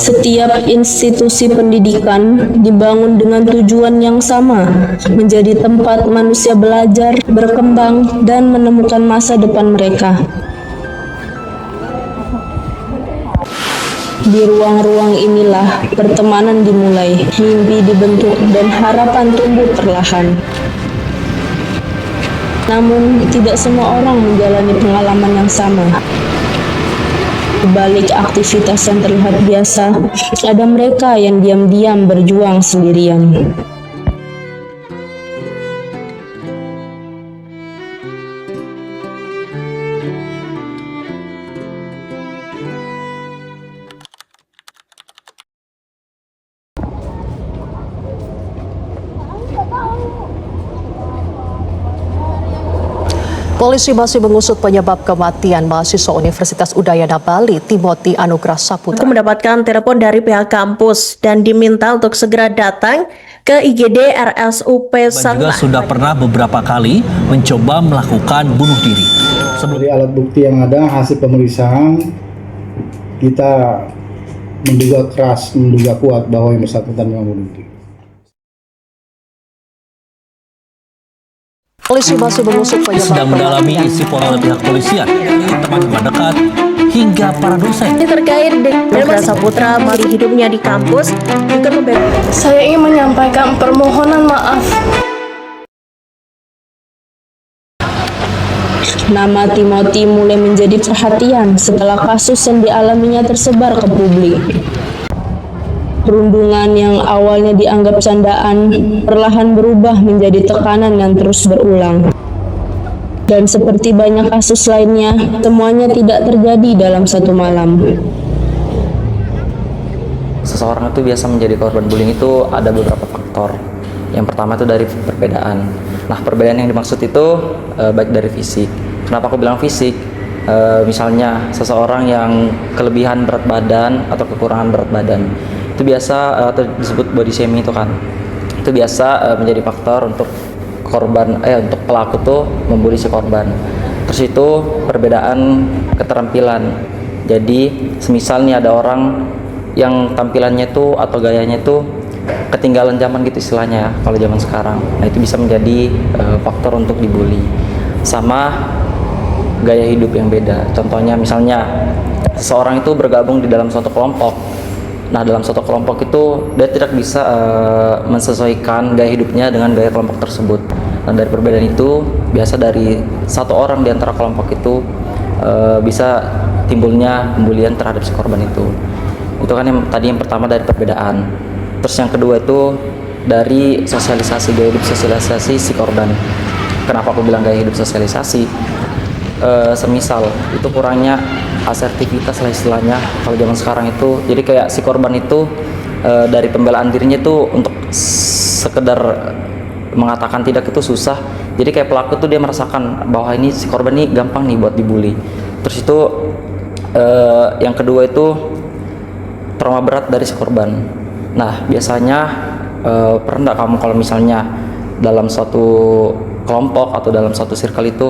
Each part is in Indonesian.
Setiap institusi pendidikan dibangun dengan tujuan yang sama, menjadi tempat manusia belajar, berkembang, dan menemukan masa depan mereka. Di ruang-ruang inilah pertemanan dimulai, mimpi dibentuk, dan harapan tumbuh perlahan. Namun, tidak semua orang menjalani pengalaman yang sama. Di balik aktivitas yang terlihat biasa, ada mereka yang diam-diam berjuang sendirian. Polisi masih mengusut penyebab kematian mahasiswa Universitas Udayana Bali, Timothy Anugrah Saputra. Mendapatkan telepon dari pihak kampus dan diminta untuk segera datang ke IGD RSUP Juga sudah pernah beberapa kali mencoba melakukan bunuh diri. Dari alat bukti yang ada, hasil pemeriksaan, kita menduga kuat bahwa yang bersangkutan memang bunuh diri. Polisi masih mengusut penyebab Sedang mendalami isi oleh pihak polisian, teman-teman dekat, hingga para dosen. Terkait dengan Saputra mari hidupnya di kampus juga membebaskan. Saya ingin menyampaikan permohonan maaf. Nama Timothy mulai menjadi perhatian setelah kasus yang dialaminya tersebar ke publik. Perundungan yang awalnya dianggap candaan perlahan berubah menjadi tekanan yang terus berulang. Dan seperti banyak kasus lainnya, semuanya tidak terjadi dalam satu malam. Seseorang itu biasa menjadi korban bullying itu ada beberapa faktor. Yang pertama itu dari perbedaan. Nah, perbedaan yang dimaksud itu baik dari fisik. Kenapa aku bilang fisik? Misalnya seseorang yang kelebihan berat badan atau kekurangan berat badan. Itu biasa atau disebut body shaming itu kan. Itu biasa menjadi faktor untuk korban untuk pelaku tuh membuli si korban. Terus itu perbedaan keterampilan. Jadi semisal nih ada orang yang tampilannya tuh atau gayanya tuh ketinggalan zaman gitu istilahnya ya, kalau zaman sekarang. Nah, itu bisa menjadi faktor untuk dibully. Sama gaya hidup yang beda. Contohnya misalnya seseorang itu bergabung di dalam suatu kelompok. Nah, dalam suatu kelompok itu dia tidak bisa mensesuaikan gaya hidupnya dengan gaya kelompok tersebut. Dan dari perbedaan itu biasa dari satu orang di antara kelompok itu bisa timbulnya pembulian terhadap si korban itu. Itu kan yang tadi yang pertama dari perbedaan. Terus yang kedua itu dari sosialisasi gaya hidup sosialisasi si korban. Kenapa aku bilang gaya hidup sosialisasi? Semisal itu kurangnya asertivitas lah istilahnya kalau zaman sekarang itu. Jadi kayak si korban itu dari pembelaan dirinya itu untuk sekedar mengatakan tidak itu susah. Jadi kayak pelaku tuh dia merasakan bahwa ini si korban ini gampang nih buat dibully. Terus itu yang kedua itu trauma berat dari si korban. Nah, biasanya pernah nggak kamu kalau misalnya dalam suatu kelompok atau dalam suatu circle itu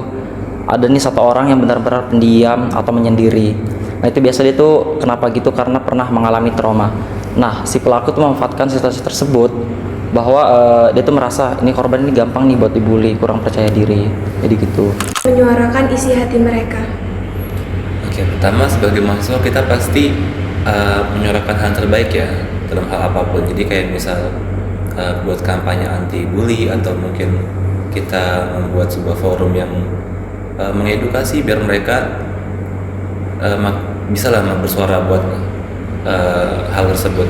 ada nih satu orang yang benar-benar pendiam atau menyendiri. Nah, itu biasa dia tuh kenapa gitu, karena pernah mengalami trauma. Nah, si pelaku tuh memanfaatkan situasi tersebut bahwa dia tuh merasa ini korban ini gampang nih buat dibully, kurang percaya diri. Jadi gitu. Menyuarakan isi hati mereka. Oke, pertama sebagai mahasiswa kita pasti menyuarakan hal terbaik ya dalam hal apapun. Jadi kayak misal buat kampanye anti bully atau mungkin kita membuat sebuah forum yang mengedukasi biar mereka bisa lah bersuara buat hal tersebut.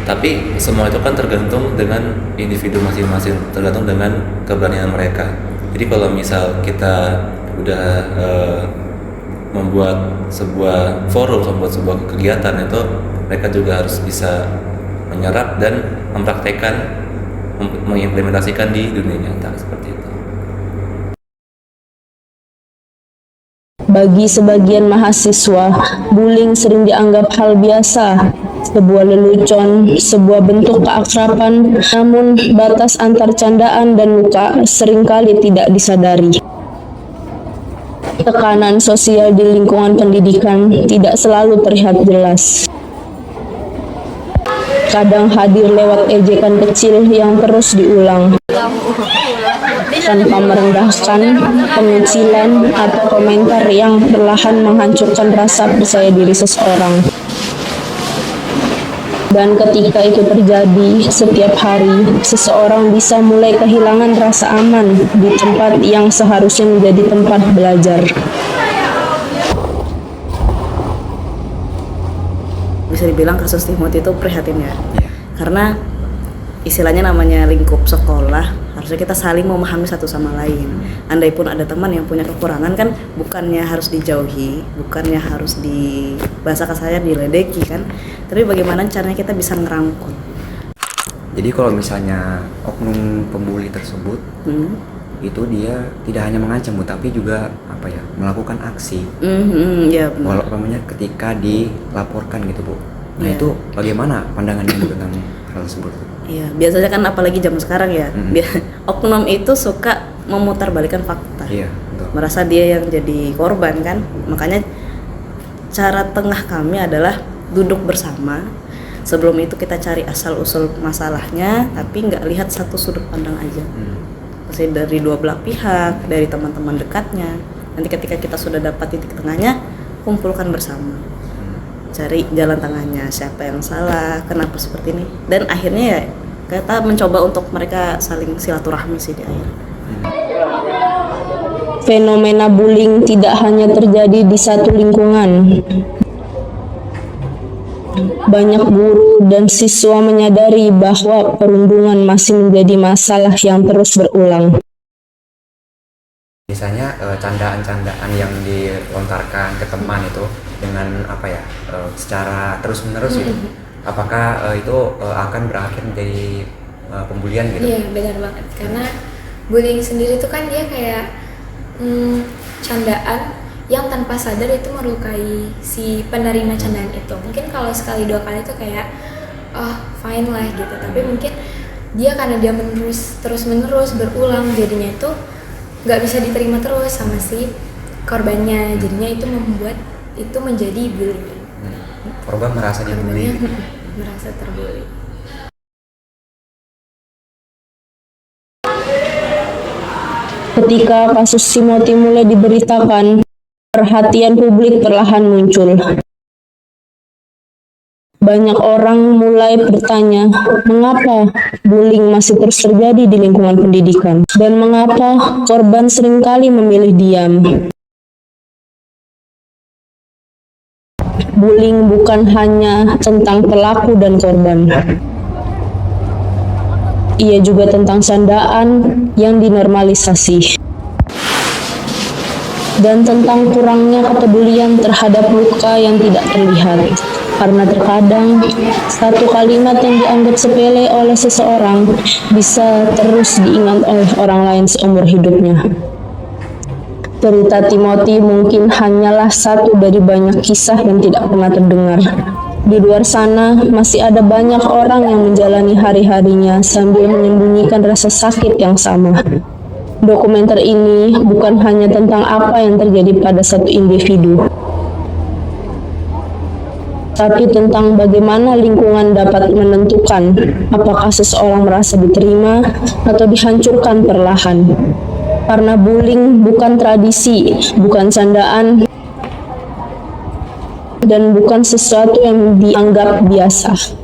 Tapi semua itu kan tergantung dengan individu masing-masing, tergantung dengan keberanian mereka. Jadi kalau misal kita udah membuat sebuah forum, membuat sebuah kegiatan, itu mereka juga harus bisa menyerap dan mempraktekkan, mengimplementasikan di dunia nyata seperti itu. Bagi sebagian mahasiswa, bullying sering dianggap hal biasa, sebuah lelucon, sebuah bentuk keakraban, namun batas antar candaan dan luka seringkali tidak disadari. Tekanan sosial di lingkungan pendidikan tidak selalu terlihat jelas. terkadang hadir lewat ejekan kecil yang terus diulang, tanpa merendahkan, pengucilan, atau komentar yang perlahan menghancurkan rasa percaya diri seseorang. Dan ketika itu terjadi setiap hari, seseorang bisa mulai kehilangan rasa aman di tempat yang seharusnya menjadi tempat belajar. Bisa dibilang kasus Timothy itu prihatin ya, karena istilahnya namanya lingkup sekolah, harusnya kita saling memahami satu sama lain. Andai pun ada teman yang punya kekurangan kan bukannya harus dijauhi, bukannya harus di bahasa kasarnya diledeki kan, tapi bagaimana caranya kita bisa ngerangkul. Jadi kalau misalnya oknum pembuli tersebut itu dia tidak hanya mengancam Bu, tapi juga melakukan aksi. Ya benar. Walau ketika dilaporkan gitu Bu. Nah itu bagaimana pandangannya Bu tentang hal tersebut? Iya, biasanya kan apalagi zaman sekarang ya, oknum itu suka memutarbalikkan fakta. Iya, betul. Merasa dia yang jadi korban kan. Makanya cara tengah kami adalah duduk bersama. Sebelum itu kita cari asal-usul masalahnya, tapi nggak lihat satu sudut pandang aja. Pasti dari dua belah pihak, dari teman-teman dekatnya. Nanti ketika kita sudah dapat titik tengahnya, kumpulkan bersama. Cari jalan tengahnya, siapa yang salah, kenapa seperti ini. Dan akhirnya ya kita mencoba untuk mereka saling silaturahmi sih di akhir. Fenomena bullying tidak hanya terjadi di satu lingkungan. Banyak guru dan siswa menyadari bahwa perundungan masih menjadi masalah yang terus berulang. Misalnya candaan-candaan yang dilontarkan ke teman itu dengan secara terus-menerus gitu. Apakah itu akan berakhir menjadi pembulian gitu? Iya, benar banget. Karena bullying sendiri itu kan dia kayak candaan yang tanpa sadar itu melukai si penerima candaan itu. Mungkin kalau sekali dua kali itu kayak fine lah gitu, tapi mungkin dia karena dia terus menerus berulang, jadinya itu nggak bisa diterima terus sama si korbannya, jadinya itu membuat itu menjadi bullying. Korban merasa dibully. Merasa terbully. Ketika kasus Timothy mulai diberitakan, perhatian publik perlahan muncul. Banyak orang mulai bertanya, mengapa bullying masih terus terjadi di lingkungan pendidikan? Dan mengapa korban seringkali memilih diam? Bullying bukan hanya tentang pelaku dan korban. Ia juga tentang sandaan yang dinormalisasi. Dan tentang kurangnya kepedulian terhadap luka yang tidak terlihat. Karena terkadang satu kalimat yang dianggap sepele oleh seseorang bisa terus diingat oleh orang lain seumur hidupnya. Cerita Timothy mungkin hanyalah satu dari banyak kisah yang tidak pernah terdengar. Di luar sana masih ada banyak orang yang menjalani hari-harinya sambil menyembunyikan rasa sakit yang sama. Dokumenter ini bukan hanya tentang apa yang terjadi pada satu individu, tapi tentang bagaimana lingkungan dapat menentukan apakah seseorang merasa diterima atau dihancurkan perlahan. Karena bullying bukan tradisi, bukan candaan, dan bukan sesuatu yang dianggap biasa.